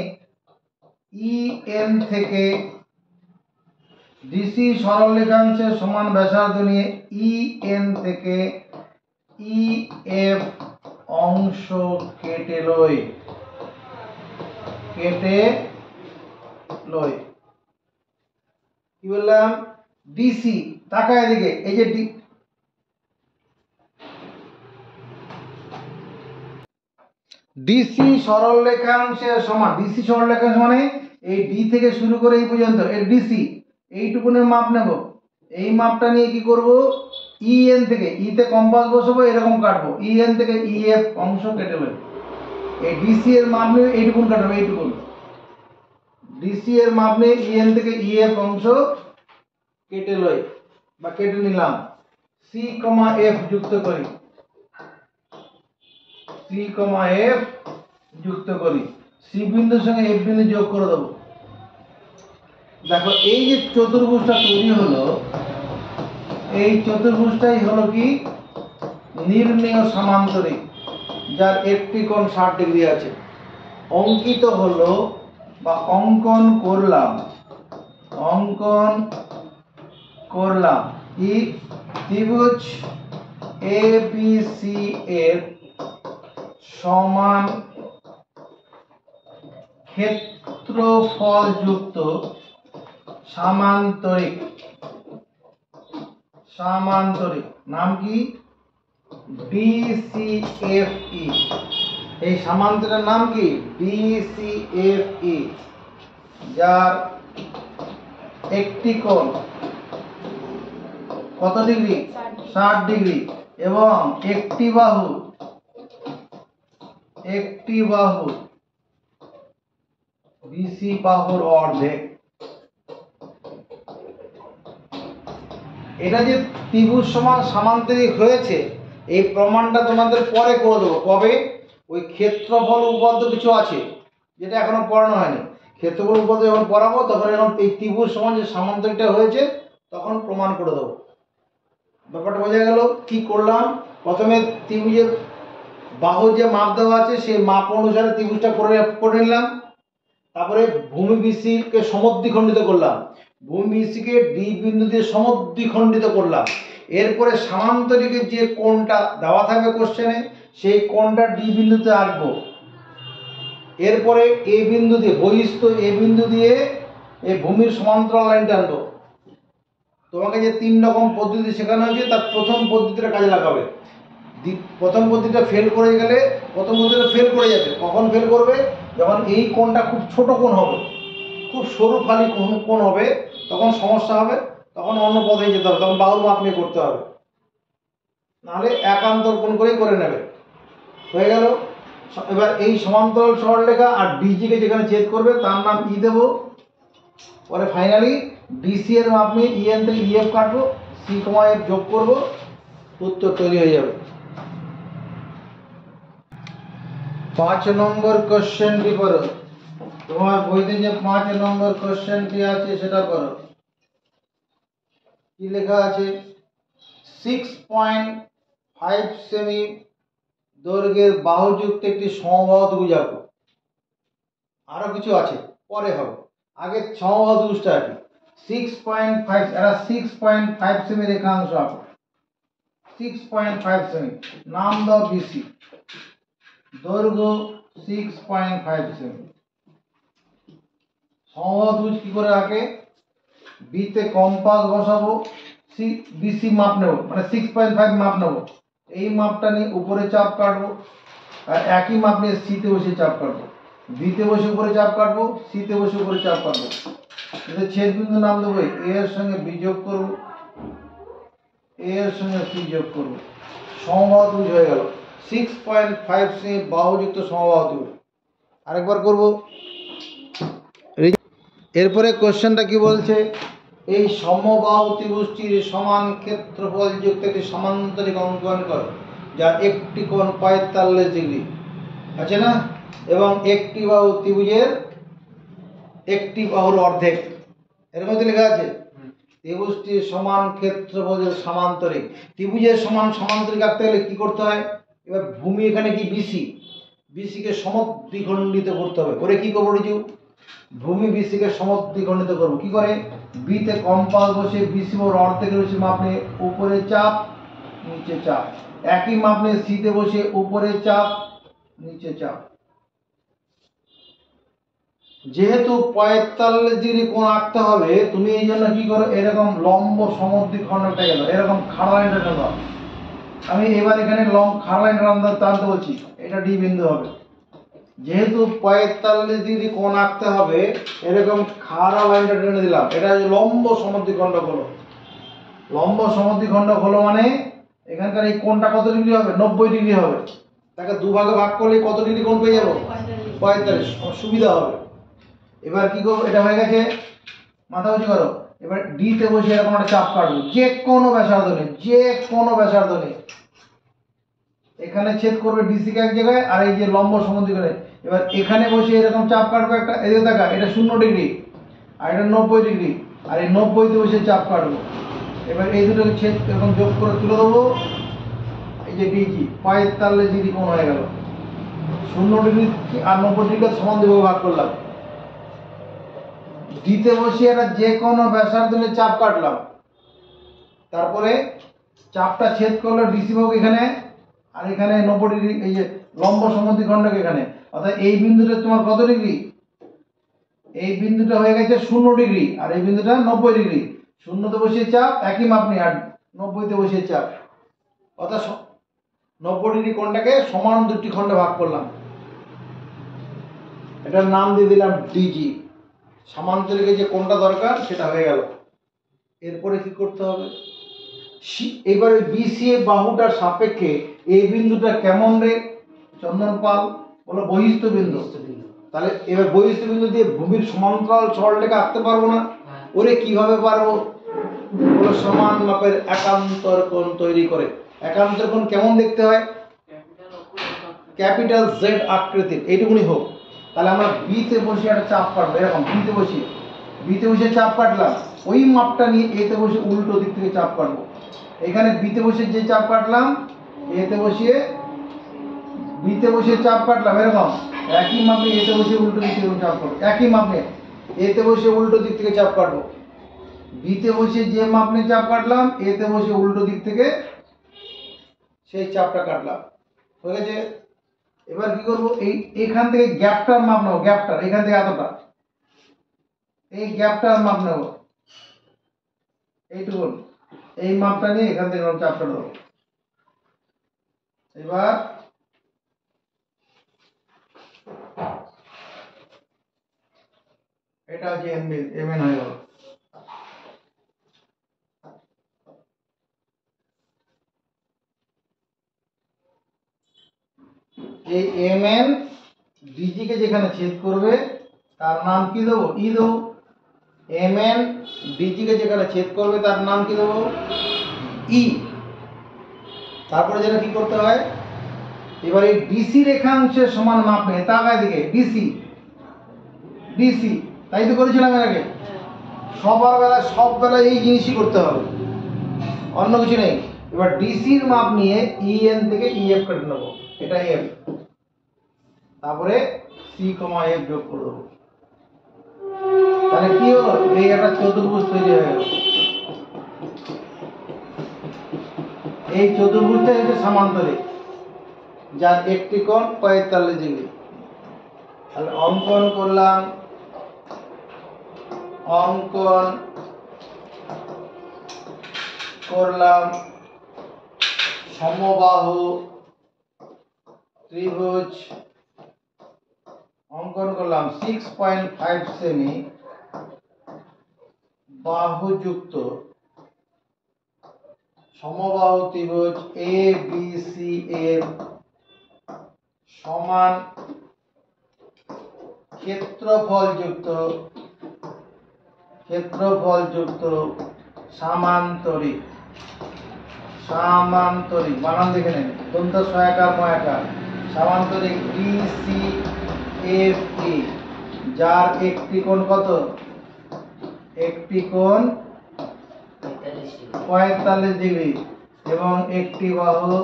ই এম থেকে, ডিসি সরল রেখাংশের সমান ব্যাসার্ধ নিয়ে ই এন থেকে ই এফ অংশ কেটে লই, কি বললাম, ডিসি, তাকায় এদিকে, এই যে ডিসি সরল রেখাংশের সমান, ডিসি সরল রেখাংশ মানে এই ডি থেকে শুরু করে এই পর্যন্ত এর ডিসি, এইটুকুনের মাপ নেব। এই মাপটা নিয়ে কি করব, ই এন থেকে, ই তে কম্পাস বসাবো, এরকম কাটবো, ই এন থেকে ই এফ অংশ কেটে নেব। এই ডিসি এর মাপ নিয়ে এইটুকুন কাটবো, এইটুকুন ডিসি এর মাপ নিয়ে ই এন থেকে ই এফ অংশ কেটে লই বা কেটে নিলাম। সি কমা এফ যুক্ত করি, সি কমা এফ যুক্ত করি, সি বিন্দুর সঙ্গে এফ বিন্দু যোগ করে দেবো। দেখো এই যে চতুর্ভুজটা তৈরি হলো, এই চতুর্ভুজটাই হলো কি নির্ণেয় সামান্তরিক। যার একটি কোণ 60 ডিগ্রি আছে। অঙ্কিত হলো বা অঙ্কন করলাম কি ত্রিভুজ ABC এর সমান ক্ষেত্রফল যুক্ত সামান্তরিক নাম কি BCFE। এই সামান্তরিকের নাম কি BCFE, যার একটি কোণ কত ডিগ্রি 60 ডিগ্রি এবং একটি বাহু BC বাহুর অর্ধেক। এটা যে ত্রিভুজ সমান সামান্তরিক হয়েছে এই প্রমাণটা তোমাদের পরে করে দেবো। কবে? ওই ক্ষেত্রফল উপপাদ্য কিছু আছে যেটা এখনো পড়ানো হয়নি। ক্ষেত্রফল উপপাদ্য যখন পড়াবো তখন এখন এই ত্রিভুজ সমান যে সামান্তরিকটা হয়েছে তখন প্রমাণ করে দেবো। ব্যাপারটা বোঝা গেল? কি করলাম, প্রথমে ত্রিভুজের বাহু যে মাপ দেওয়া আছে সেই মাপ অনুসারে ত্রিভুজটা করে নিলাম। তারপরে ভূমি BCকে সমদ্বিখণ্ডিত করলাম, ভূমি BCকে D বিন্দু দিয়ে সমদ্বিখণ্ডিত করলাম। এরপরে সামান্তরিকের যে কোণটা দেওয়া থাকবে কোশ্চেনে সেই কোণটা D বিন্দুতে আঁকবো। এরপরে A বিন্দু দিয়ে বহিস্থ A বিন্দু দিয়ে এই ভূমির সমান্তরাল লাইনটা আনবো। তোমাকে যে 3 রকম পদ্ধতি শেখানো হয়েছে তার প্রথম পদ্ধতিটা কাজে লাগাবে। প্রথম পদ্ধতিটা ফেল করে গেলে প্রথম পদ্ধতিটা ফেল করে যাবে। কখন ফেল করবে? যখন এই কোণটা খুব ছোট কোণ হবে, খুব সরু ফালি কোণ হবে, তখন সমস্যা হবে, তখন অন্য পথে যেতে হবে, তখন বাহুর মাপ নিয়ে করতে হবে, নাহলে একান্তর কোণ করেই করে নেবে। হয়ে গেল। এবার এই সমান্তরাল সরলরেখা আর ডিজিকে যেখানে ছেদ করবে তার নাম ই দেবো। পরে ফাইনালি ডিসি এর মাপ নিয়ে ইএন থেকে ইএফ কাটবো, সি কমা এফ যোগ করবো, উত্তর তৈরি হয়ে যাবে। 5 নম্বর কোশ্চেনটি করো। তোমার বইতে যে 5 নম্বর কোশ্চেনটি আছে সেটা করো। কি লেখা আছে? 6.5 সেমি দৈর্ঘ্যের বাহুযুক্ত একটি সমবাহু ত্রিভুজ আঁকো। আরো কিছু আছে, পরে হবে, আগে সমবাহু ত্রিভুজটা আঁকি। 6.5 সেমি রেখাংশ আঁকো। 6.5 সেমি, নাম দাও BC, দৈর্ঘ্য 6.5 সেমি। সমবাহু ত্রিভুজ কি করে আঁকে? বিতে কম্পাস বসাবো, BC মাপ নেব, মানে 6.5 মাপ নেব। এই মাপটা নিয়ে উপরে চাপ কাটবো, আর একই মাপ নিয়ে সিতে বসে চাপ কাটবো। বিতে বসে উপরে চাপ কাটবো, সিতে বসে উপরে চাপ কাটবো। এটা ছেদ বিন্দু নাম দেবো, এ এর সঙ্গে বি যোগ করবো, এ এর সঙ্গে সি যোগ করবো। সমবাহু ত্রিভুজ হয়ে গেল। 6.5 সেমি বাহুযুক্ত সমবাহু ত্রিভুজ। আরেকবার করব। এরপরে কোশ্চেনটা কি বলছে? এই সমবাহু ত্রিভুজটির সমান ক্ষেত্রফল যুক্ত একটি সমান্তরিক অঙ্কন করো যার একটি কোণ 45 ডিগ্রি আছে না, এবং একটি বাহু ত্রিভুজের একটি বাহুর অর্ধেক। এর মধ্যে লেখা আছে ত্রিভুজটির সমান ক্ষেত্রফলের সমান্তরিক। ত্রিভুজের সমান সমান্তরিক আঁকতে গেলে কি করতে হয়? এবার ভূমি এখানে কি BC কে সমদ্বিখণ্ডিত করতে হবে। করে কি করবো? ভূমি BC-কে সমদ্বিখণ্ডিত করবো। কি করে? বিতে কম্পাস বসে BC ওর অর্ধেকের বেশি মাপ নিয়ে উপরে চাপ নিচে চাপ, একই মাপ নিয়ে সিতে বসে উপরে চাপ নিচে চাপ। যেহেতু 45 ডিগ্রি কোণ আঁকতে হবে, তুমি এই জন্য কি করো, এরকম লম্ব সমদ্বিখণ্ডটা গেল, এরকম খাড়া লাইনটা টানো। আমি এবার এখানে খাড়া লাইন টানতে বলছি, এটা ডি বিন্দু হবে। যেহেতু 45 ডিগ্রি কোণ আঁকতে হবে, এরকম খাড়া লাইনটা টেনে দিলাম। এটা লম্ব সমদ্বিখণ্ড হলো। লম্ব সমদ্বিখণ্ড হলো মানে এখানকার এই কোণটা কত ডিগ্রি হবে? 90 ডিগ্রি হবে। তাকে দুভাগে ভাগ করলে কত ডিগ্রি কোণ পেয়ে যাবো? 45। সুবিধা হবে। এবার কি করবো? এটা হয়ে গেছে, মাথা উঁচু করো। এবার ডিতে বসে এরকম একটা চাপ কাটবো, যে কোনো ব্যাসার্ধ নেই। এখানে ছেদ করবে ডিসি-কে এক জায়গায়, আর এই যে লম্ব সমদ্বিখণ্ডে এবার এখানে বসে এরকম চাপ কাটবে একটা। এদিকে দেখা, এটা 0 ডিগ্রি আর এটা 90 ডিগ্রি, আর এই 90তে বসে চাপ কাটবো। এবার এই দুটোকে ছেদ এরকম যোগ করে তুলে দেবো। এই যে ডিজি 45 ডিগ্রি কোণ হয়ে গেল। 0 ডিগ্রি আর 90 ডিগ্রি সমান দুভাগে ভাগ করলাম। ডিতে বসিয়ে একটা যে কোনো ব্যাসার্ধ নিয়ে চাপ কাটলাম, তারপরে চাপটা ছেদ করলো ডিসি বাহু এখানে, আর এখানে 90 ডিগ্রি এই যে লম্ব সমদ্বিখণ্ডক এখানে, অর্থাৎ এই বিন্দুটা তোমার কত ডিগ্রি, এই বিন্দুটা হয়ে গেছে 0 ডিগ্রি আর এই বিন্দুটা 90 ডিগ্রি। 0তে বসিয়ে চাপ একই মাপ নেই, আর 90তে বসিয়ে চাপ, অর্থাৎ 90 ডিগ্রি কোণটাকে সমান দুটি খণ্ডে ভাগ করলাম। এটার নাম দিয়ে দিলাম ডিজি। সামান্তরিকে যে কোণটা দরকার সেটা হয়ে গেল। এরপরে কি করতে হবে, এবারে বিসি বাহুটার সাপেক্ষে এই বিন্দুটা কেমন রে চন্দন পাল, বলো বহিস্থ বিন্দু। তাহলে এবার বহিস্থ বিন্দু দিয়ে ভূমির সমান্তরাল সরলরেখা আঁকতে পারবো না? ওরে কিভাবে পারবো, বলো সমান মাপের একান্তর কোণ তৈরি করে। একান্তর কোণ কেমন দেখতে হয়, ক্যাপিটাল জেড আকৃতির, এইটুকুনি হোক। তাহলে আমরা বিতে বসে একটা চাপ কাটবো, এরকম বিতে বসে চাপ কাটলাম, ওই মাপটা নিয়ে এতে বসে উল্টো দিক থেকে চাপ কাটবো। এখানে বিতে বসে যে চাপ কাটলাম, বিতে বসে চাপ কাটলাম, এরকম একই মাপ নিয়ে এতে বসে উল্টো দিক থেকে চাপ কাটবো, একই মাপ নিয়ে এতে বসে উল্টো দিক থেকে চাপ কাটবো। বিতে বসে যে মাপ নিয়ে চাপ কাটলাম, এতে বসে উল্টো দিক থেকে সেই চাপটা কাটলাম, হয়ে গেছে। এবার কি করবো, এখান থেকে গ্যাপটার মাপ নেবো, গ্যাপটার এখান থেকে এতটা, এই গ্যাপটার মাপ নেব, এইটুকু, এই মাপটা নিয়ে এখান থেকে চাপটা দেবো। এবার এটা হচ্ছে এমএন হয়ে গেল। এই এমএন ডিজি কে যেখানে ছেদ করবে তার নাম কি দেবো, ই দেবো। এমএন ডিজি কে যেখানে ছেদ করবে তার নাম কি দেবো, ই। তারপরে যেটা কি করতে হয়, এবার এই ডিসি রেখাংশের সমান মাপ নেই, তাকায় দিকে ডিসি, তাই তো করেছিলাম এর আগে। সব বেলায় এই জিনিসই করতে হবে, অন্য কিছু নেই। এবার ডিসির মাপ নিয়ে ইএন থেকে ইএফ কেটে নেবো, এটা এফ, তারপরে সি কমা এফ যোগ করে দেবো। তাহলে কি হলো, এই একটা চতুর্ভুজ তৈরি হয়ে গেল। এই চতুর্ভুজটা হচ্ছে সামান্তরিক, যার একটি কোণ 45 ডিগ্রি। তাহলে অঙ্কন করলাম, সমবাহু ত্রিভুজ, অঙ্কন করলাম 6.5 সেমি বাহুযুক্ত সমবাহু ত্রিভুজ এ বি সি এর সমান ক্ষেত্রফলযুক্ত সামান্তরিক, বানান দেখে নেন, দন্ত সহায়কার ময়াকার, সামান্তরিক ডিসি এফ ই, যার একটি কোণ কত, একটি কোণ 45 ডিগ্রি এবং একটি বাহু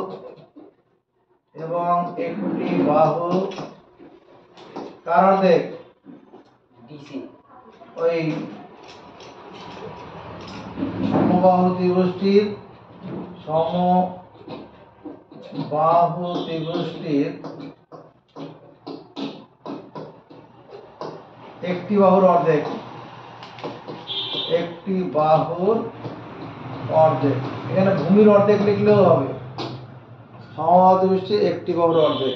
কার অর্ধেক, ডিসি, ওই সমবাহু ত্রিভুজটির একটি বাহুর অর্ধেক, এখানে ভূমির অর্ধেক লিখলেও হবে, সমবাহু ত্রিভুজটির একটি বাহুর অর্ধেক।